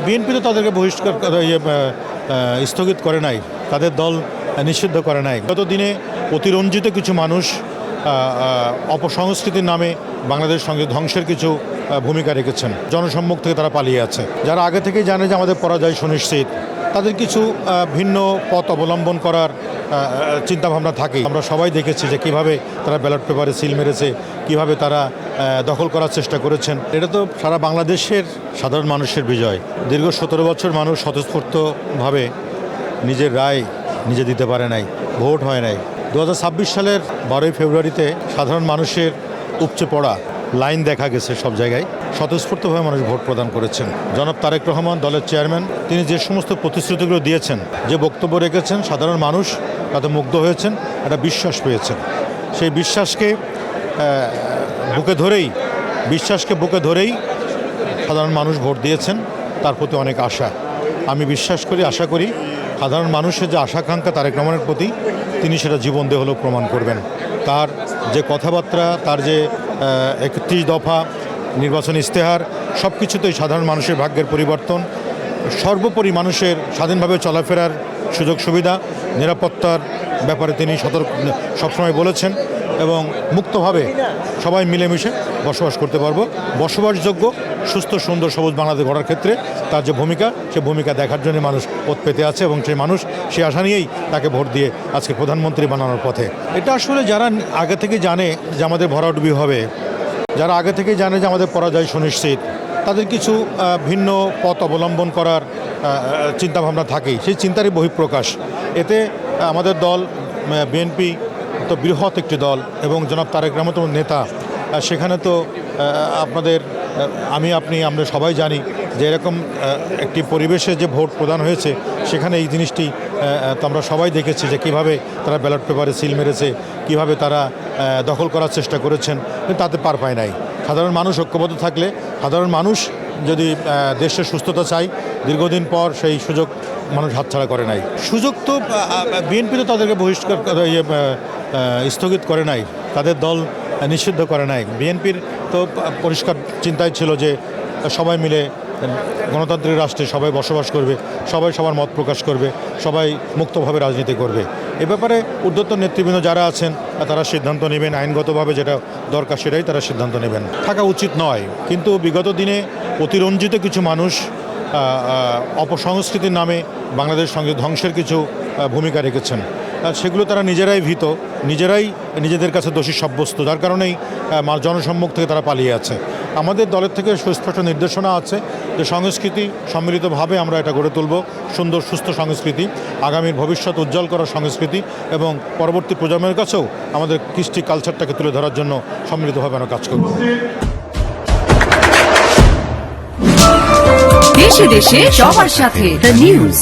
BNP তো তাদেরকে বহিষ্কার স্থগিত করে নাই, তাদের দল নিষিদ্ধ করে নাই। গত দিনে অতিরঞ্জিত কিছু মানুষ অপসংস্কৃতির নামে বাংলাদেশ সঙ্গে ধ্বংসের কিছু ভূমিকা রেখেছেন। জনসম্মুখ থেকে তারা পালিয়ে আছে। যারা আগে থেকেই জানে যে আমাদের পরাজয় সুনিশ্চিত, তাদের কিছু ভিন্ন পথ অবলম্বন করার চিন্তাভাবনা থাকে। আমরা সবাই দেখেছি যে কীভাবে তারা ব্যালট পেপারে সিল মেরেছে, কীভাবে তারা দখল করার চেষ্টা করেছেন। এটা তো সারা বাংলাদেশের সাধারণ মানুষের বিজয়। দীর্ঘ 17 বছর মানুষ স্বতঃস্ফূর্তভাবে নিজের রায় নিজে দিতে পারে নাই, ভোট হয় নাই। 2026 সালের 12ই ফেব্রুয়ারিতে সাধারণ মানুষের উপচে পড়া লাইন দেখা গেছে সব জায়গায়। স্বতঃস্ফূর্তভাবে মানুষ ভোট প্রদান করেছেন। জনাব তারেক রহমান, দলের চেয়ারম্যান, তিনি যে সমস্ত প্রতিশ্রুতিগুলো দিয়েছেন, যে বক্তব্য রেখেছেন, সাধারণ মানুষ তাতে মুগ্ধ হয়েছেন, একটা বিশ্বাস পেয়েছেন। সেই বিশ্বাসকে বুকে ধরেই সাধারণ মানুষ ভোট দিয়েছেন। তার প্রতি অনেক আশা। আমি বিশ্বাস করি, আশা করি সাধারণ মানুষের যে আশাকাঙ্ক্ষা তারেক রহমানের প্রতি, তিনি সেটা জীবন দিয়ে হলেও প্রমাণ করবেন। তার যে কথাবার্তা, তার যে 31 দফা নির্বাচন ইশতেহার, সব কিছুতেই সাধারণ মানুষের ভাগ্যের পরিবর্তন। সর্বোপরি মানুষের স্বাধীনভাবে চলাফেরার সুযোগ সুবিধা, নিরাপত্তার ব্যাপারে তিনি সবসময় বলেছেন এবং মুক্তভাবে সবাই মিলেমিশে বসবাস করতে পারবো। বসবাসযোগ্য সুস্থ সুন্দর সবুজ বাংলাদেশ গড়ার ক্ষেত্রে তার যে ভূমিকা, সে ভূমিকা দেখার জন্য মানুষ পথ পেতে আছে এবং সেই মানুষ সে আশা নিয়েই তাকে ভোট দিয়ে আজকে প্রধানমন্ত্রী বানানোর পথে। এটা আসলে যারা আগে থেকে জানে যে আমাদের ভরাডুবি হবে, যারা আগে থেকেই জানে যে আমাদের পরাজয় সুনিশ্চিত, তাদের কিছু ভিন্ন পথ অবলম্বন করার চিন্তাভাবনা থাকেই। সেই চিন্তারই বহিঃপ্রকাশ। এতে আমাদের দল বিএনপি তো বৃহৎ একটি দল এবং জনাব তারেক রহমান তো নেতা। সেখানে তো আমরা সবাই জানি যে এরকম একটি পরিবেশে যে ভোট প্রদান হয়েছে, সেখানে এই জিনিসটি তো আমরা সবাই দেখেছি যে কীভাবে তারা ব্যালট পেপারে সিল মেরেছে, কীভাবে তারা দখল করার চেষ্টা করেছেন, কিন্তু তাতে পার পায় নাই। সাধারণ মানুষ ঐক্যবদ্ধ থাকলে, সাধারণ মানুষ যদি দেশের সুস্থতা চায়, দীর্ঘদিন পর সেই সুযোগ মানুষ হাতছাড়া করে নাই। সুযোগ তো বিএনপি তো তাদেরকে বহিষ্কার স্থগিত করে নাই, তাদের দল নিষিদ্ধ করে নাই। বিএনপির তো পরিষ্কার চিন্তাই ছিল যে সবাই মিলে গণতান্ত্রিক রাষ্ট্রে সবাই বসবাস করবে, সবাই সবার মত প্রকাশ করবে, সবাই মুক্তভাবে রাজনীতি করবে। এ ব্যাপারে ঊর্ধ্বতন নেতৃবৃন্দ যারা আছেন তারা সিদ্ধান্ত নেবেন, আইনগতভাবে যেটা দরকার সেটাই তারা সিদ্ধান্ত নেবেন। থাকা উচিত নয়, কিন্তু বিগত দিনে অতিরঞ্জিত কিছু মানুষ অপসংস্কৃতির নামে বাংলাদেশ সঙ্গে ধ্বংসের কিছু ভূমিকা রেখেছেন। সেগুলো তারা নিজেরাই নিজেদের কাছে দোষী সাব্যস্ত, যার কারণেই জনসম্মুখ থেকে তারা পালিয়ে আছে। আমাদের দলের থেকে সুস্পষ্ট নির্দেশনা আছে যে সংস্কৃতি সম্মিলিতভাবে আমরা এটা গড়ে তুলব, সুন্দর সুস্থ সংস্কৃতি, আগামীর ভবিষ্যৎ উজ্জ্বল করার সংস্কৃতি, এবং পরবর্তী প্রজন্মের কাছেও আমাদের কৃষ্টি কালচারটাকে তুলে ধরার জন্য সম্মিলিতভাবে আমরা কাজ করব। দেশে দেশে সবার সাথে দ্য নিউজ।